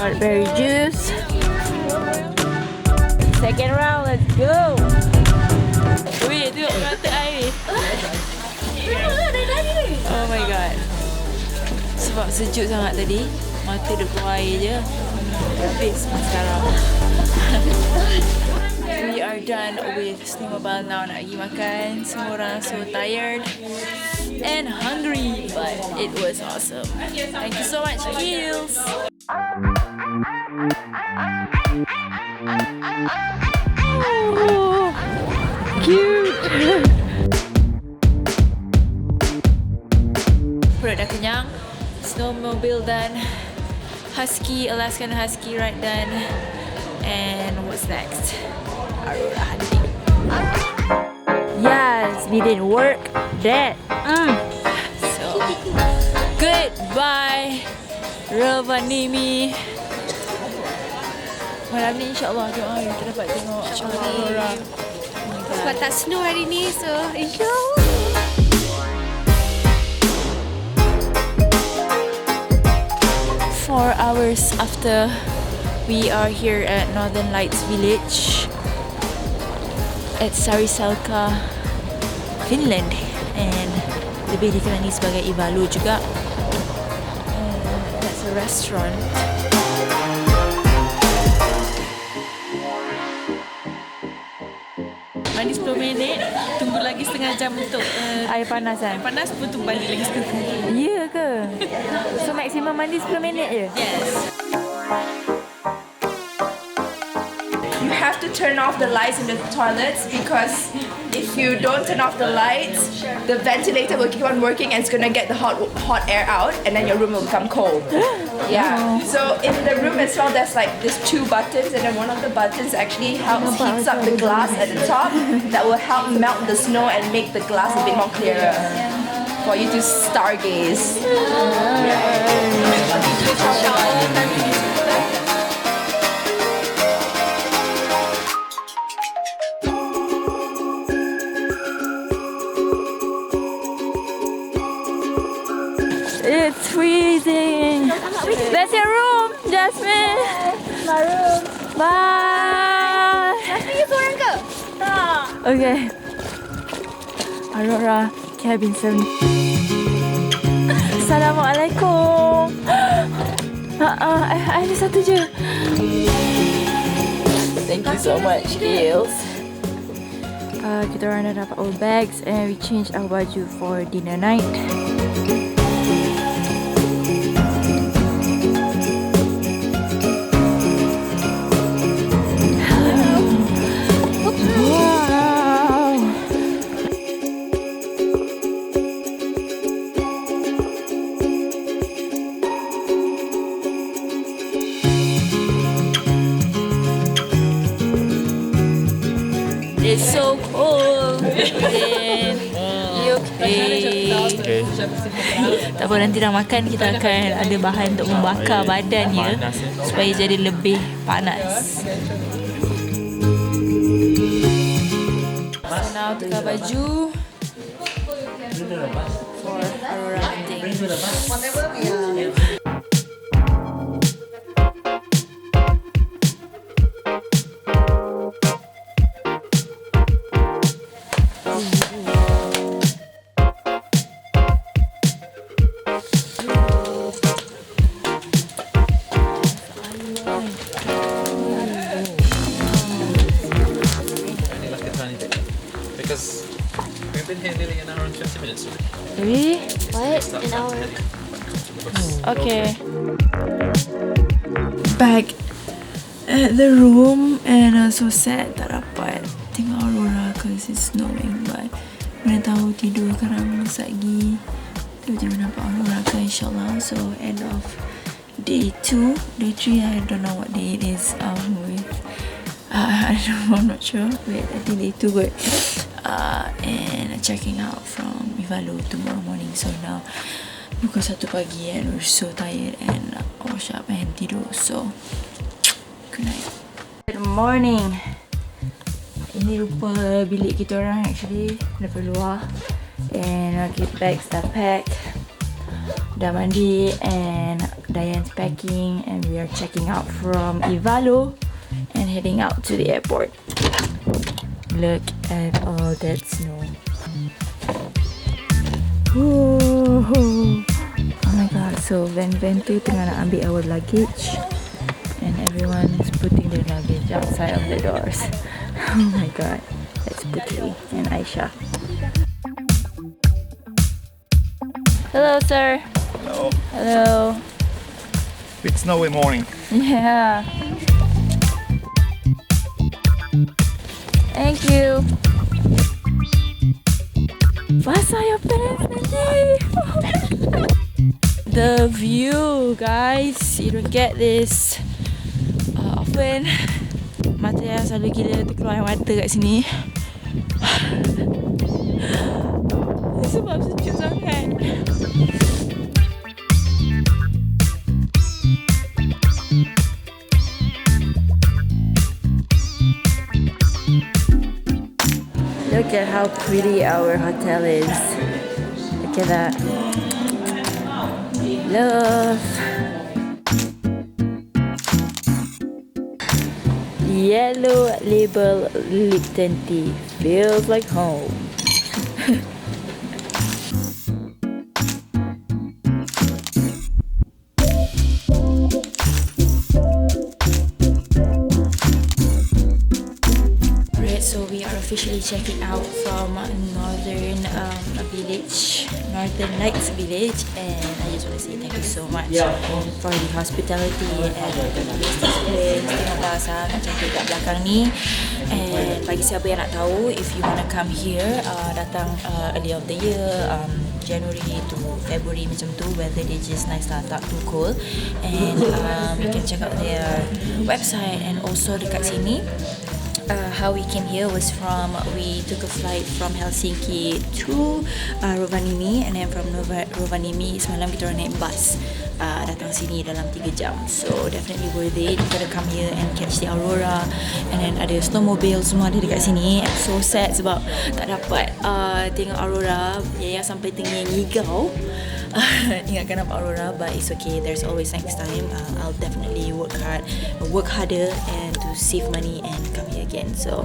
Hot berry juice. Second round, let's go. Wait, tengok mata air. Oh my god. Sebab sejuk sangat tadi, mata dia keluar air je. Habis sekarang. We are done with snowmobile now. Nak pergi makan. Semua orang so tired and hungry, but it was awesome. Thank you so much, Kiehls. Oh, cute. Perut dah kenyang. Snowmobile done. Alaskan Husky ride done. And what's next? Aurora hunting. Yes, didn't work. That. So, goodbye, Ravani. Malam ni insyaAllah kita dapat tengok Aurora. Sebab tak snow hari ni, so insyaAllah. 4 hours after we are here at Northern Lights Village at Sarisalka, Finland, and lebih dikenali sebagai Ivalo juga. That's a restaurant. Mandi 10 minit, tunggu lagi setengah jam untuk air panas kan? Air panas, tunggu balik lagi setengah. Ya ke? So maksimum mandi 10 minit je? Yes. You have to turn off the lights in the toilets because if you don't turn off the lights, the ventilator will keep on working and it's gonna get the hot air out, and then your room will become cold. Yeah. So in the room as well, there's like these 2 buttons, and then one of the buttons actually heats up the glass at the top. That will help melt the snow and make the glass a bit more clearer for you to stargaze. It's freezing. That's your room, Jasmine. My room. Bye. Jasmine, you seorang ke? Tak. Okay. Aurora cabin 7. Assalamualaikum. Ada satu je. Thank you so much, Kiehls. Kita orang dah dapat our bags and we changed our baju for dinner night. It's so cold. You okay? Tak apa, nanti dah makan kita akan ada bahan untuk membakar badan ya, supaya jadi lebih panas. So now tukar baju for Aurora hunting. Because we've been here nearly an hour and 20 minutes already. Really? What? An hour? Okay. Back at the room and so sad tak dapat tengok Aurora because it's snowing, but mana tahu tidur sekarang lagi tiba-tiba nampak Aurora kan, insyaAllah. So end of day 2, day 3, I don't know what day it is with I don't know, I'm not sure. Wait, I think day 2 good. And checking out from Ivalo tomorrow morning. So now pukul 1 pagi and we're so tired and wash up and tidur. So good night. Good morning. Ini rupa bilik kita orang actually daripada luar. And okay, bags dah pack, dah mandi and Diane's packing and we are checking out from Ivalo and heading out to the airport. Look at all that snow. Oh my god, so Van tu tengah nak ambil our luggage and everyone is putting their luggage outside of the doors. Oh my god, that's Putri and Aisha. Hello sir. Hello. Hello. Bit snowy morning. Yeah. Thank you. Basah your pants nanti. The view, guys. You don't get this often. Mata yang selalu gila terkeluar air mata kat sini. Sebab sejuk sangat. Look at how pretty our hotel is. Look at that. Love. Yellow label Lipton tea feels like home. Officially checking out from Northern Lights Village, and I just want to say thank you so much for the hospitality and the this place. Tengok tak sangat cantik kat belakang ni. And bagi siapa yang nak tahu, if you want to come here, datang early of the year, January to February macam tu, weather dia just nice lah, tak too cold. And you can check out their website. And also dekat sini, how we came here was we took a flight from Helsinki to Rovaniemi, and then from Rovaniemi semalam kita orang naik bus datang sini dalam 3 jam. So definitely worth it. You gotta come here and catch the aurora, and then ada snowmobile semua ada dekat sini. I'm so sad sebab tak dapat tengok aurora. Yaya sampai tengah ngigau ingatkan nampak aurora, but it's okay, there's always next time. I'll definitely work harder and to save money and come here again. So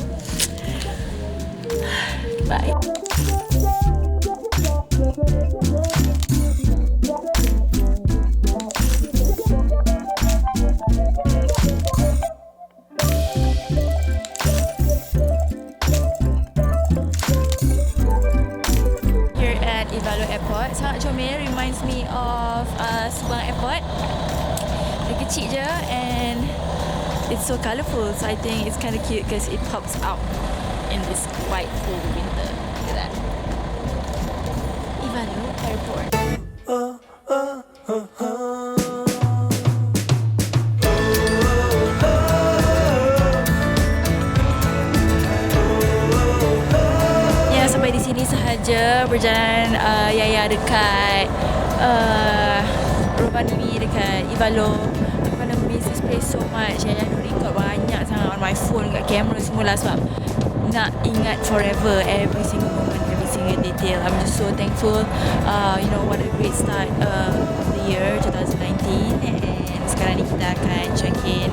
bye. Airport sangat comel, reminds me of Subang Airport. Dia kecil je and it's so colourful, so I think it's kind of cute because it pops out in this quite cold winter. Look at that. Ivalo Airport. Sampai di sini sahaja perjalanan Yaya dekat Rovaniemi, dekat Ivalo. I'm gonna miss this place so much. Yaya record banyak sangat on my phone, kat kamera semula sebab nak ingat forever every single moment, every single detail. I'm just so thankful. What a great start of the year 2019, and sekarang ni kita akan check in,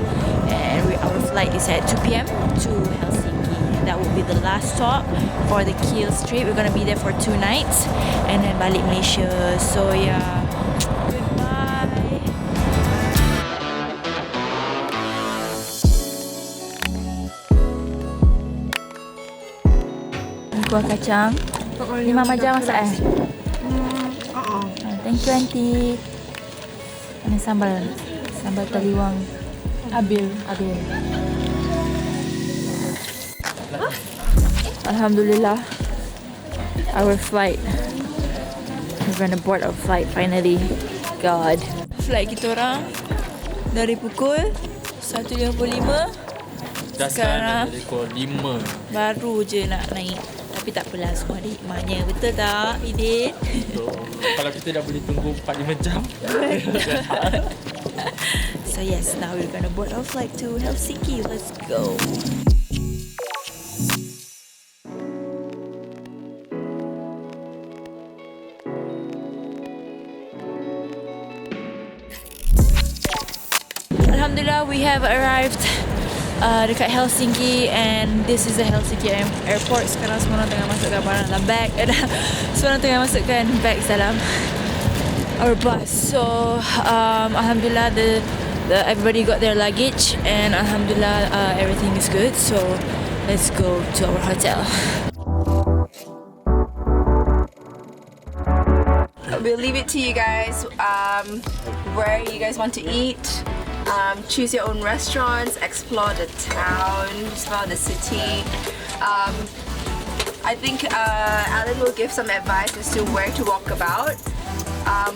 and our flight is at 2 PM to Helsinki. That will be the last stop for the Kiehls trip. We're going to be there for 2 nights and then balik Malaysia. So yeah, goodbye. Kuah kacang 5 macam masak thank you auntie. Ini sambal taliwang abil. Alhamdulillah, our flight. We're gonna board our flight finally. God. Flight kita orang dari pukul 1.55. Sekarang dari pukul 5. baru je nak naik. Tapi tak apalah, semua ada hikmahnya. Betul tak, Bidin? Kalau kita dah boleh tunggu 4-5 jam. So yes, now we're gonna board our flight to Helsinki. Let's go. Alhamdulillah, we have arrived dekat Helsinki, and this is the Helsinki airport. Sekarang semua orang tengah masukkan barang dalam bag. Semua orang tengah masukkan bags dalam our bus. So Alhamdulillah, everybody got their luggage, and Alhamdulillah everything is good. So let's go to our hotel. We'll leave it to you guys where you guys want to eat. Choose your own restaurants, explore the town, explore the city. I think Alan will give some advice as to where to walk about.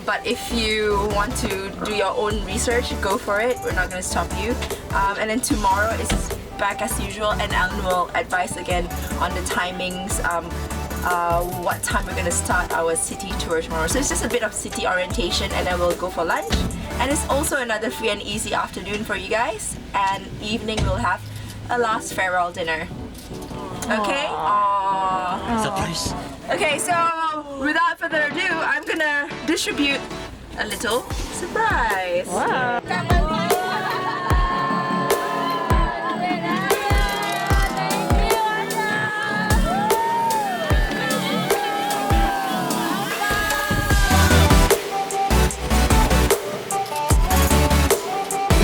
But if you want to do your own research, go for it. We're not going to stop you. And then tomorrow is back as usual, and Alan will advise again on the timings, what time we're going to start our city tour tomorrow. So it's just a bit of city orientation, and then we'll go for lunch. And it's also another free and easy afternoon for you guys. And evening we'll have a last farewell dinner. Okay? Aww. Surprise. Okay, so without further ado, I'm gonna distribute a little surprise. Wow.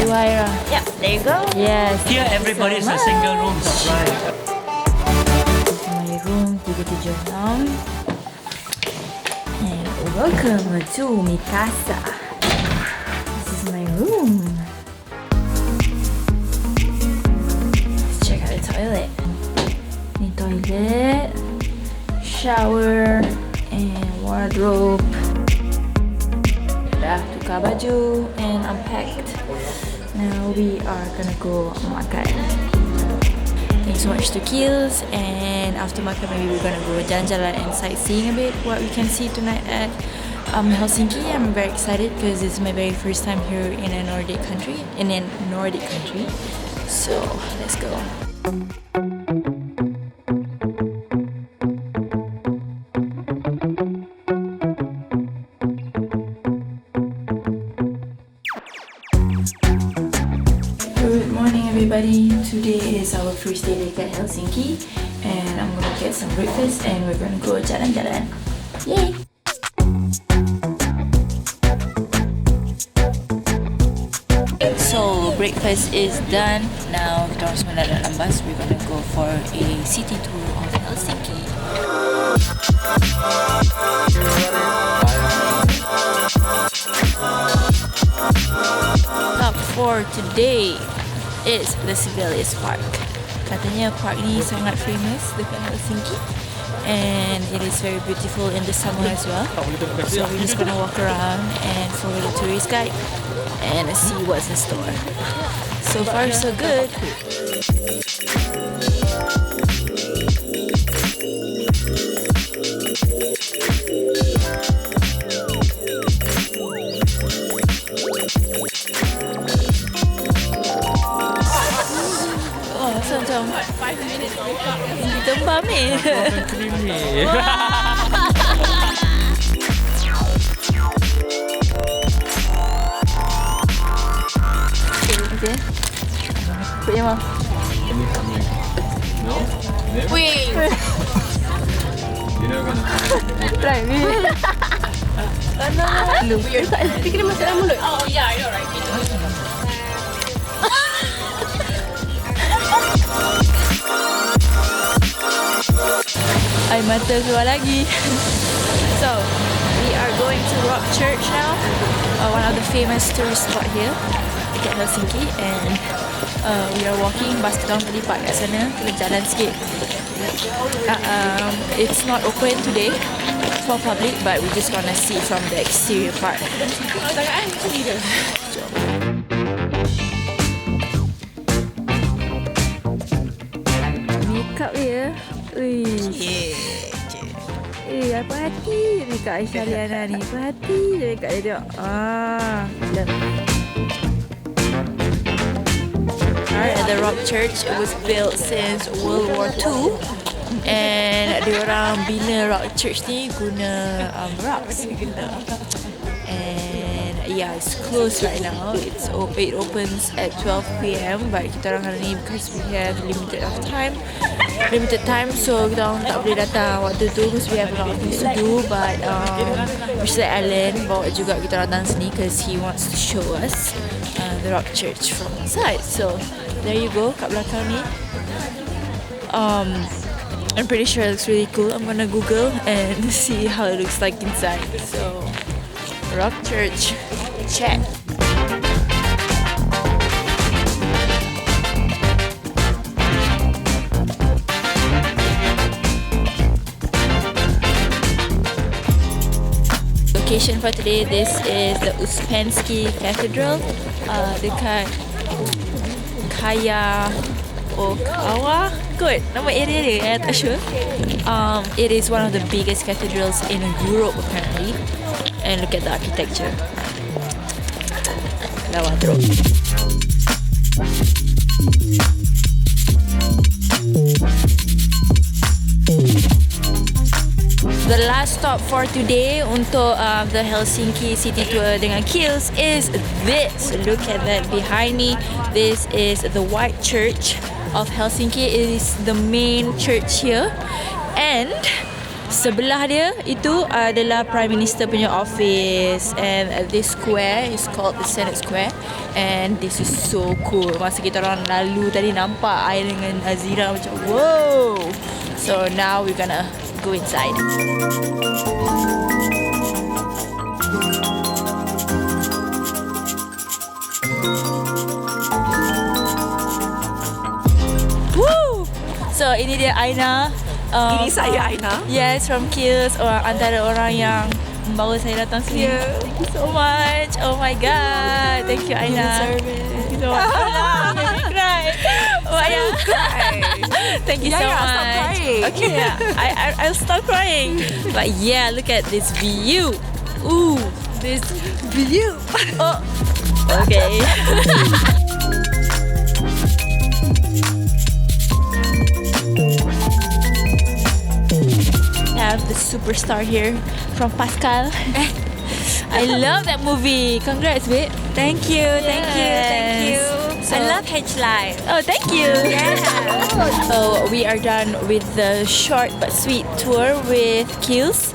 Ira. Yep, there you go. Yes. Here everybody is a single room surprise. This is my room 376. And welcome to mi casa. This is my room. Let's check out the toilet. Ni toilet, shower, and wardrobe. Dah tukar baju and unpacked. Now we are gonna go makan. Thanks so much to Kiehls, and after makan maybe we're gonna go jalan-jalan and sightseeing a bit what we can see tonight at Helsinki. I'm very excited because this is my very first time here in a Nordic country. So let's go. Good morning everybody. Today is our first day at Helsinki, and I'm gonna get some breakfast and we're gonna go jalan-jalan. Yay! So breakfast is done. Now kita orang semua dah dalam bus. We're gonna go for a city tour of Helsinki. Up for today is the Sibelius Park. Katanya park ni sangat famous dekat Helsinki, and it is very beautiful in the summer as well. So we're just gonna walk around and follow the tourist guide and see what's in store. So far so good. Oh, macam 5 minutes di tempat ni. Okay. Put your mouth. No? Never? Wait. You're not gonna. Try me. Weird. Tapi kena masuk dalam mulut. Oh yeah, I know right. Air mata keluar lagi. So, we are going to Rock Church now. One of the famous tourist spot here dekat Helsinki, and we are walking. Bas kita orang tadi park kat sana. Kita jalan sikit. It's not open today for public, but we just gonna see from the exterior part. Makeup dia. Apa hati dekat Aisyah Liana ni. Apa hati je dekat dia tengok. At the Rock Church, it was built since World War II, and diorang bina Rock Church ni guna rocks gitu. And yeah, it's closed right now. It opens at 12 p.m. But kita orang hari ni because we have limited time, so kita orang tak boleh datang waktu tu because we have a lot of things to do. But Mr. Alan bawa juga kita orang datang sini because he wants to show us the Rock Church from inside. So there you go, kat belakang ni. I'm pretty sure it looks really cool. I'm gonna Google and see how it looks like inside. So, Rock Church, check. Location for today, this is the Uspensky Cathedral dekat Kaya Okawa. Good. Nama area dia, tak sure. It is one of the biggest cathedrals in Europe apparently. And look at the architecture. Lawa teruk. The last stop for today untuk the Helsinki city tour dengan Kiehls is this. Look at that behind me. This is the White Church of Helsinki. It is the main church here, and sebelah dia itu adalah Prime Minister punya office, and this square is called the Senate Square, and this is so cool. Masa kita orang lalu tadi nampak I dengan Azira macam wow. So now we're gonna go inside. So ini dia Aina. Ini saya Aina. Yes, from Kiehls, antara orang yang membawa saya datang sini. Yeah. Thank you so much. Oh my god. Thank you Aina. Thank you so much. Oh, no, I cry. Oh yeah. Thank you so much. Stop crying. Okay, I'll stop crying. But yeah, look at this view. Ooh, this view. Oh. Okay. Have the superstar here from Pascal. I love that movie. Congrats, babe. Thank you. So- I love H-Life. Oh, thank you. Yeah. So we are done with the short but sweet tour with Kiehls.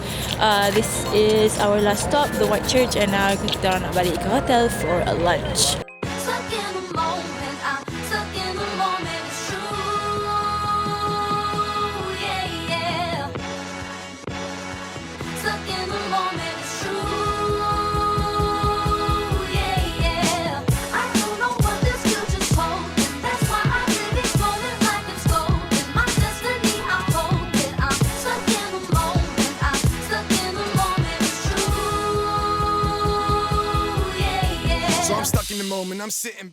This is our last stop, the White Church, and now kita nak balik ke hotel for a lunch. Stuck in the moment, I'm stuck in the moment, it's true, yeah. Stuck in the moment, it's true, yeah. I don't know what this future's holding, that's why I live each moment like it's golden. My destiny, I hold it, I'm stuck in the moment, I'm stuck in the moment, it's true, yeah. So I'm stuck in the moment, I'm sitting back.